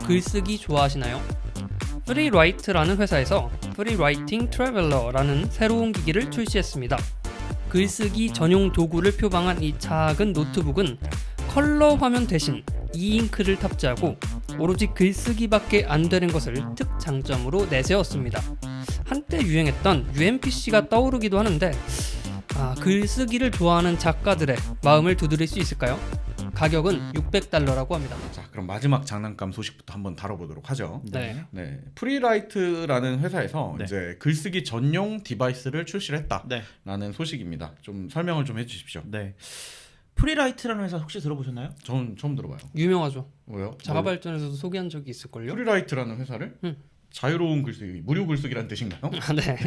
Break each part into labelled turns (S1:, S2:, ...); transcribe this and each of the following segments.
S1: 글쓰기 좋아하시나요? 프리라이트라는 회사에서 프리라이팅 트래블러라는 새로운 기기를 출시했습니다. 글쓰기 전용 도구를 표방한 이 작은 노트북은 컬러 화면 대신 이잉크를 탑재하고 오로지 글쓰기밖에 안 되는 것을 특장점으로 내세웠습니다. 한때 유행했던 UMPC가 떠오르기도 하는데 글쓰기를 좋아하는 작가들의 마음을 두드릴 수 있을까요? 가격은 $600라고 합니다.
S2: 자, 그럼 마지막 장난감 소식부터 한번 다뤄보도록 하죠.
S1: 네.
S2: 프리라이트라는 회사에서
S3: 네.
S2: 이제 글쓰기 전용 디바이스를 출시를
S3: 네.
S2: 했다라는 소식입니다. 좀 설명을 좀 해주십시오.
S3: 네. 프리라이트라는 회사 혹시 들어보셨나요?
S2: 저는 처음 들어봐요.
S1: 유명하죠.
S2: 왜요?
S1: 자가발전에서도 소개한 적이 있을걸요?
S2: 프리라이트라는 회사를? 자유로운 글쓰기, 무료 글쓰기라는 뜻인가요?
S1: 네.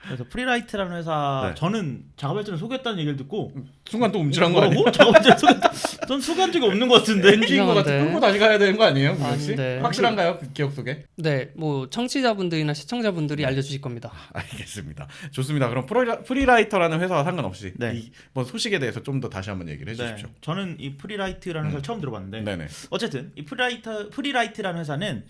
S3: 그래서 프리라이트라는 회사
S2: 네.
S3: 저는 자가발전을 소개했다는 얘기를 듣고
S2: 순간 또 움찔한 거 아니에요?
S3: 자가발전 소개했다. 전 소개한 적이 없는 것 같은데.
S2: NG인 것 같아.
S1: 이상한데.
S2: 끌고 다시 가야 되는 거 아니에요? 혹시?
S1: 네.
S2: 확실한가요? 그 기억 속에?
S1: 네, 뭐 청취자분들이나 시청자분들이 알려주실 겁니다.
S2: 알겠습니다. 좋습니다. 그럼 프리라이터라는 회사와 상관없이
S3: 네.
S2: 이 뭐 소식에 대해서 좀 더 다시 한번 얘기를
S3: 네.
S2: 해주십시오.
S3: 저는 이 프리라이트라는 회사를 처음 들어봤는데
S2: 네네.
S3: 어쨌든 이 프리라이트라는 회사는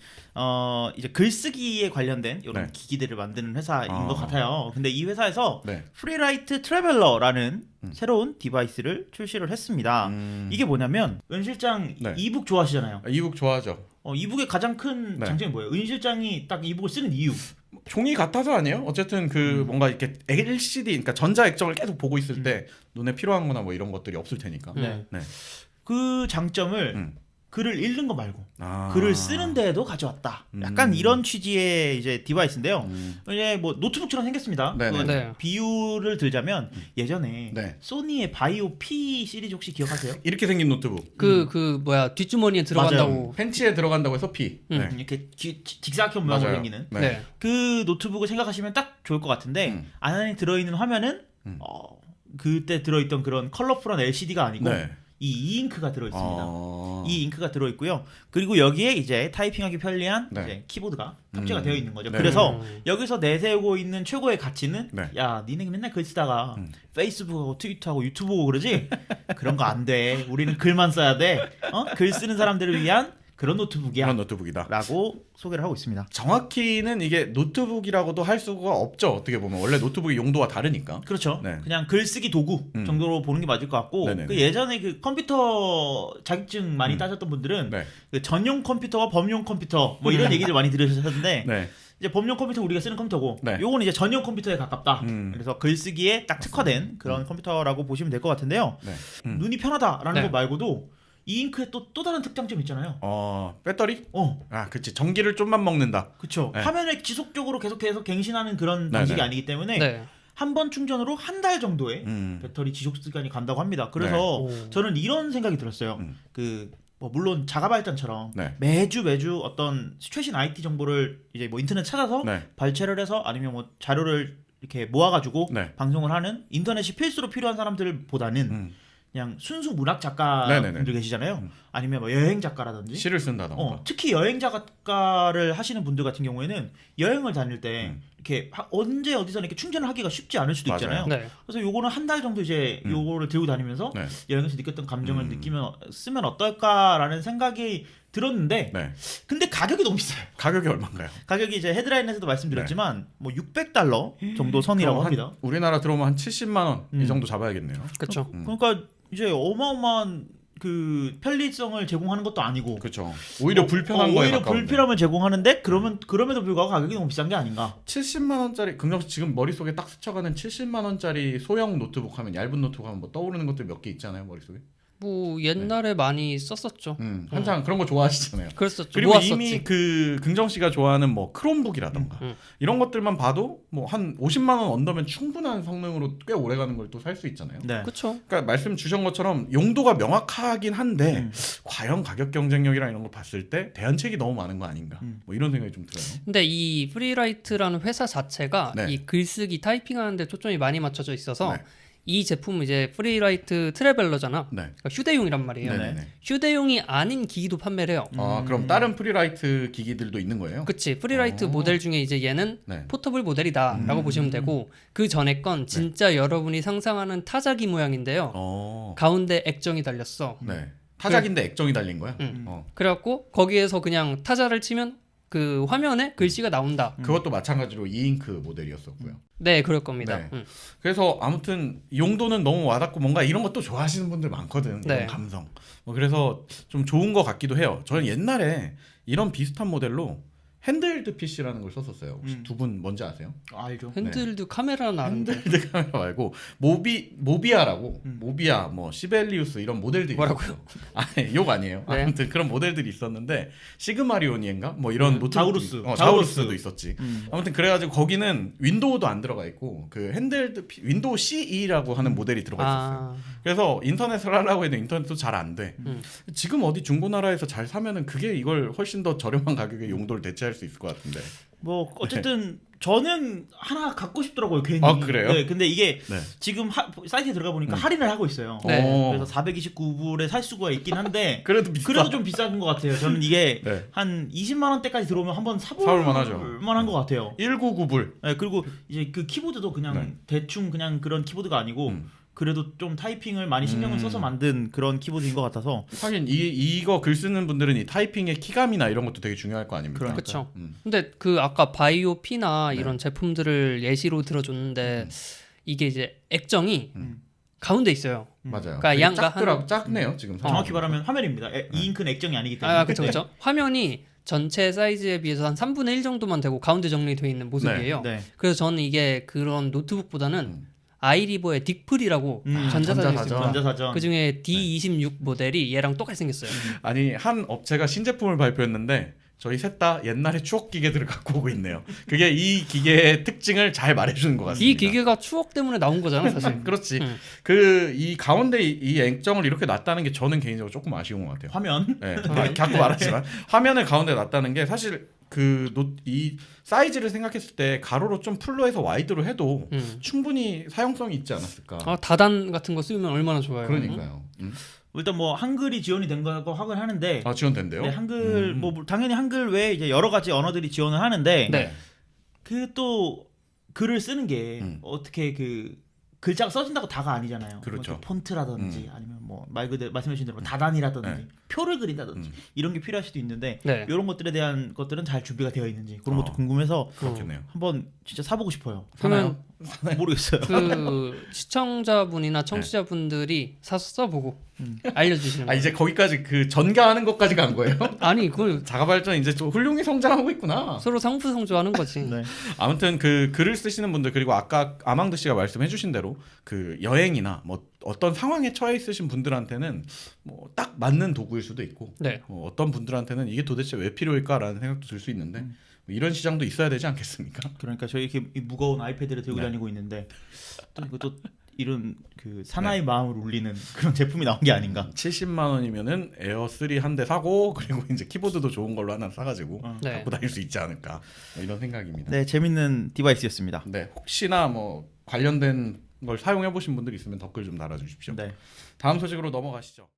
S3: 이제 글쓰기에 관련된 이런
S2: 네.
S3: 기기들을 만드는 회사인 것 같아요. 근데 이 회사에서
S2: 네.
S3: 프리라이트 트래블러라는 새로운 디바이스를 출시를 했습니다. 이게 뭐냐면 은 실장
S2: 네.
S3: 이북 좋아하시잖아요.
S2: 이북 좋아하죠.
S3: 이북의 가장 큰
S2: 네.
S3: 장점이 뭐예요? 은 실장이 딱 이북을 쓰는 이유.
S2: 종이 같아서 아니에요? 어쨌든 그 뭔가 이렇게 LCD, 그러니까 전자 액정을 계속 보고 있을 때 눈에 필요한거나 뭐 이런 것들이 없을 테니까.
S3: 네.
S2: 네.
S3: 그 장점을 글을 읽는 거 말고
S2: 아.
S3: 글을 쓰는 데에도 가져왔다. 약간 이런 취지의 이제 디바이스인데요. 이제 뭐 노트북처럼 생겼습니다.
S2: 네네.
S1: 네.
S3: 비유를 들자면 예전에
S2: 네.
S3: 소니의 바이오 P 시리즈 혹시 기억하세요?
S2: 이렇게 생긴 노트북.
S1: 그 뭐야 뒷주머니에 들어간다고.
S2: 팬츠에 들어간다고 해서 P. 네.
S3: 이렇게 직사각형 모양으로
S2: 맞아요.
S3: 생기는
S2: 네.
S1: 네.
S3: 그 노트북을 생각하시면 딱 좋을 것 같은데 안에 들어있는 화면은 그때 들어있던 그런 컬러풀한 LCD가 아니고
S2: 네.
S3: 이 이잉크가 들어있습니다. 이 잉크가 들어있고요. 그리고 여기에 이제 타이핑하기 편리한
S2: 네.
S3: 이제 키보드가 탑재가 되어 있는 거죠.
S2: 네.
S3: 그래서 여기서 내세우고 있는 최고의 가치는
S2: 네.
S3: 야 니네 맨날 글 쓰다가 페이스북하고 트위터하고 유튜브 보고 그러지? 그런 거 안 돼. 우리는 글만 써야 돼. 글 쓰는 사람들을 위한 그런 노트북이야.
S2: 그런 노트북이다.
S3: 라고 소개를 하고 있습니다.
S2: 정확히는 이게 노트북이라고도 할 수가 없죠. 어떻게 보면 원래 노트북의 용도와 다르니까.
S3: 그렇죠.
S2: 네.
S3: 그냥 글쓰기 도구 정도로 보는 게 맞을 것 같고
S2: 네네네.
S3: 그 예전에 그 컴퓨터 자격증 많이 따셨던 분들은
S2: 네.
S3: 그 전용 컴퓨터와 범용 컴퓨터 뭐 이런 얘기를 많이 들으셨는데
S2: 네.
S3: 이제 범용 컴퓨터 우리가 쓰는 컴퓨터고
S2: 네.
S3: 요거는 이제 전용 컴퓨터에 가깝다. 그래서 글쓰기에 딱 특화된 그런 컴퓨터라고 보시면 될 것 같은데요.
S2: 네.
S3: 눈이 편하다라는
S1: 네.
S3: 것 말고도 이 잉크에 또 다른 특장점 있잖아요.
S2: 배터리? 그치. 전기를 좀만 먹는다.
S3: 그렇죠.
S2: 네.
S3: 화면에 지속적으로 계속 갱신하는 그런
S2: 네네.
S3: 방식이 아니기 때문에
S1: 네.
S3: 한 번 충전으로 한 달 정도의 배터리 지속 시간이 간다고 합니다. 그래서
S1: 네.
S3: 저는 이런 생각이 들었어요. 뭐 물론 자가발전처럼
S2: 네.
S3: 매주 어떤 최신 IT 정보를 이제 뭐 인터넷 찾아서
S2: 네.
S3: 발췌를 해서 아니면 뭐 자료를 이렇게 모아가지고
S2: 네.
S3: 방송을 하는 인터넷이 필수로 필요한 사람들보다는 그냥 순수 문학 작가분들
S2: 네네네.
S3: 계시잖아요. 아니면 뭐 여행 작가라든지
S2: 시를 쓴다던가.
S3: 특히 여행 작가를 하시는 분들 같은 경우에는 여행을 다닐 때 이렇게 언제 어디서 이렇게 충전을 하기가 쉽지 않을 수도
S2: 맞아요.
S3: 있잖아요.
S1: 네.
S3: 그래서 요거는 한 달 정도 이제 요거를 들고 다니면서
S2: 네.
S3: 여행에서 느꼈던 감정을 쓰면 어떨까라는 생각이 들었는데
S2: 네.
S3: 근데 가격이 너무 비싸요.
S2: 가격이 얼마인가요?
S3: 가격이 이제 헤드라인에서도 말씀드렸지만 뭐 $600 정도 선이라고
S2: 그럼
S3: 합니다.
S2: 우리나라 들어오면 한 70만 원 이 정도 잡아야겠네요.
S1: 그렇죠.
S3: 그러니까 이제 어마어마한 그 편리성을 제공하는 것도 아니고
S2: 그렇죠. 오히려 불편한 거에
S3: 오히려
S2: 가까운데.
S3: 불편함을 제공하는데 그럼에도 불구하고 가격이 너무 비싼 게 아닌가?
S2: 70만 원짜리 긍정씨 지금 머릿속에 딱 스쳐가는 70만 원짜리 소형 노트북 하면 얇은 노트북 하면 뭐 떠오르는 것들 몇 개 있잖아요 머릿속에.
S1: 뭐 옛날에 많이 썼었죠.
S2: 한창 그런 거 좋아하시잖아요.
S1: 그랬었죠.
S2: 그리고
S1: 모았었지.
S2: 이미 그 긍정 씨가 좋아하는 뭐 크롬북이라던가 이런 것들만 봐도 뭐 한 50만 원 언더면 충분한 성능으로 꽤 오래 가는 걸 또 살 수 있잖아요.
S3: 네.
S1: 그렇죠.
S2: 그러니까 말씀 주신 것처럼 용도가 명확하긴 한데 과연 가격 경쟁력이랑 이런 걸 봤을 때 대안책이 너무 많은 거 아닌가? 뭐 이런 생각이 좀 들어요.
S1: 근데 이 프리라이트라는 회사 자체가
S2: 네.
S1: 이 글쓰기 타이핑하는 데 초점이 많이 맞춰져 있어서
S2: 네.
S1: 이 제품은 이제 프리라이트 트래블러잖아.
S2: 네.
S1: 그러니까 휴대용이란 말이에요.
S2: 네네네.
S1: 휴대용이 아닌 기기도 판매를 해요.
S2: 그럼 다른 프리라이트 기기들도 있는 거예요?
S1: 그치. 프리라이트 모델 중에 이제 얘는
S2: 네.
S1: 포터블 모델이다라고 보시면 되고 그 전에 건 진짜 여러분이 상상하는 타자기 모양인데요. 가운데 액정이 달렸어.
S2: 네. 타작인데 액정이 달린 거야.
S1: 그래갖고 거기에서 그냥 타자를 치면 그 화면에 글씨가 나온다.
S2: 그것도 마찬가지로 이잉크 모델이었었고요.
S1: 네, 그럴 겁니다.
S2: 네. 그래서 아무튼 용도는 너무 와닿고 뭔가 이런 것도 좋아하시는 분들 많거든. 이런
S1: 네.
S2: 감성. 그래서 좀 좋은 것 같기도 해요. 저는 옛날에 이런 비슷한 모델로 핸드헬드 PC라는 걸 썼었어요. 혹시 두 분 뭔지 아세요?
S3: 알죠.
S1: 핸드헬드 카메라는 아는데
S2: 핸드헬드 카메라 말고 모비아라고 모비아 뭐 시벨리우스 이런 모델들이
S1: 뭐라고요?
S2: 있었어요. 아니 욕 아니에요.
S1: 네.
S2: 아무튼 그런 모델들이 있었는데 시그마리온인가 뭐 이런 노트북
S3: 자우루스.
S2: 자우루스도 있었지. 아무튼 그래가지고 거기는 윈도우도 안 들어가 있고 그 핸드헬드 윈도우 CE라고 하는 모델이 들어가 있었어요. 그래서 인터넷을 하려고 해도 인터넷도 잘 안 돼. 지금 어디 중고나라에서 잘 사면은 그게 이걸 훨씬 더 저렴한 가격에 용도를 대체할 수 있을 것 같은데.
S3: 뭐 어쨌든 저는 하나 갖고 싶더라고요 괜히.
S2: 아, 그래요?
S3: 네, 근데 이게
S2: 네.
S3: 지금 사이트에 들어가 보니까 할인을 하고 있어요.
S1: 네.
S3: 그래서 429불에 살 수가 있긴 한데
S2: 그래도 비싸.
S3: 그래도 좀 비싼 것 같아요. 저는 이게
S2: 네.
S3: 한 20만 원대까지 들어오면 한번 사볼
S2: 사볼 만하죠.
S3: 만한 것 같아요.
S2: 199불.
S3: 네, 그리고 이제 그 키보드도 그냥
S2: 네.
S3: 대충 그냥 그런 키보드가 아니고 그래도 좀 타이핑을 많이 신경을 써서 만든 그런 키보드인 것 같아서.
S2: 하긴 이거 글 쓰는 분들은 이 타이핑의 키감이나 이런 것도 되게 중요할 거 아닙니까?
S3: 그러니까요.
S1: 그렇죠.
S2: 음.
S1: 근데 그 아까 바이오 P나
S2: 네.
S1: 이런 제품들을 예시로 들어줬는데 이게 이제 액정이 가운데 있어요.
S2: 맞아요.
S1: 그러니까
S2: 되게
S1: 양가
S2: 작네요 지금.
S3: 정확히 말하면 화면입니다. 이 잉크는 액정이 아니기 때문에.
S1: 아, 그렇죠, 그렇죠. 화면이 전체 사이즈에 비해서 한 3분의 1 정도만 되고 가운데 정리되어 있는 모습이에요.
S3: 네.
S1: 그래서 저는 이게 그런 노트북보다는 아이리버의 딕플이라고 전자사전이
S2: 전자사전.
S1: 있습니다.
S3: 전자사전.
S1: 그 중에 D26 모델이 얘랑 똑같이 생겼어요.
S2: 아니 한 업체가 신제품을 발표했는데 저희 셋 다 옛날에 추억 기계들을 갖고 오고 있네요. 그게 이 기계의 특징을 잘 말해주는 것 같습니다.
S1: 이 기계가 추억 때문에 나온 거잖아, 사실.
S2: 그렇지. 그 이 가운데 이 액정을 이렇게 놨다는 게 저는 개인적으로 조금 아쉬운 것 같아요.
S3: 화면.
S2: 네, 자꾸 말하지만 화면을 가운데 놨다는 게 사실 이 사이즈를 생각했을 때 가로로 좀 풀로 해서 와이드로 해도 충분히 사용성이 있지 않았을까.
S1: 아, 다단 같은 거 쓰면 얼마나 좋아요.
S2: 그러니까요.
S3: 일단 뭐 한글이 지원이 된 거라고 하긴 하는데.
S2: 아 지원된대요?
S3: 네, 한글 뭐 당연히 한글 외에 이제 여러 가지 언어들이 지원을 하는데
S1: 네.
S3: 그 또 글을 쓰는 게 어떻게 그 글자가 써진다고 다가 아니잖아요.
S2: 그렇죠.
S3: 뭐 폰트라든지 아니면 뭐 말 그대로 말씀해주신 대로 다단이라든지
S2: 네.
S3: 표를 그린다든지 이런 게 필요할 수도 있는데
S1: 네.
S3: 이런 것들에 대한 것들은 잘 준비가 되어 있는지 그런 것도 궁금해서
S2: 그렇겠네요.
S3: 한번 진짜 사보고 싶어요.
S1: 그러면
S3: 모르겠어요.
S1: 그 시청자분이나 청취자분들이 사서 써보고 알려주시는
S2: 아
S1: 거예요.
S2: 이제 거기까지 그 전가하는 것까지 간 거예요?
S1: 아니 그걸
S2: 자가발전 이제 좀 훌륭히 성장하고 있구나.
S1: 서로 상부상조하는 거지.
S3: 네.
S2: 아무튼 그 글을 쓰시는 분들 그리고 아까 아망드 씨가 말씀해주신 대로 그 여행이나 뭐 어떤 상황에 처해 있으신 분들한테는 뭐 딱 맞는 도구일 수도 있고
S1: 네.
S2: 어떤 분들한테는 이게 도대체 왜 필요할까라는 생각도 들 수 있는데 뭐 이런 시장도 있어야 되지 않겠습니까?
S3: 그러니까 저희 이렇게 이 무거운 아이패드를 들고
S2: 네.
S3: 다니고 있는데 또 이것도 이런 그 사나이 마음을 울리는 그런 제품이 나온 게 아닌가.
S2: 70만 원이면은 에어 3 한 대 사고 그리고 이제 키보드도 좋은 걸로 하나 사가지고
S1: 네.
S2: 갖고 다닐 수 있지 않을까 뭐 이런 생각입니다.
S3: 네, 재밌는 디바이스였습니다.
S2: 네, 혹시나 뭐 관련된 걸 사용해 보신 분들 있으면 댓글 좀 달아주십시오.
S3: 네.
S2: 다음 소식으로 넘어가시죠.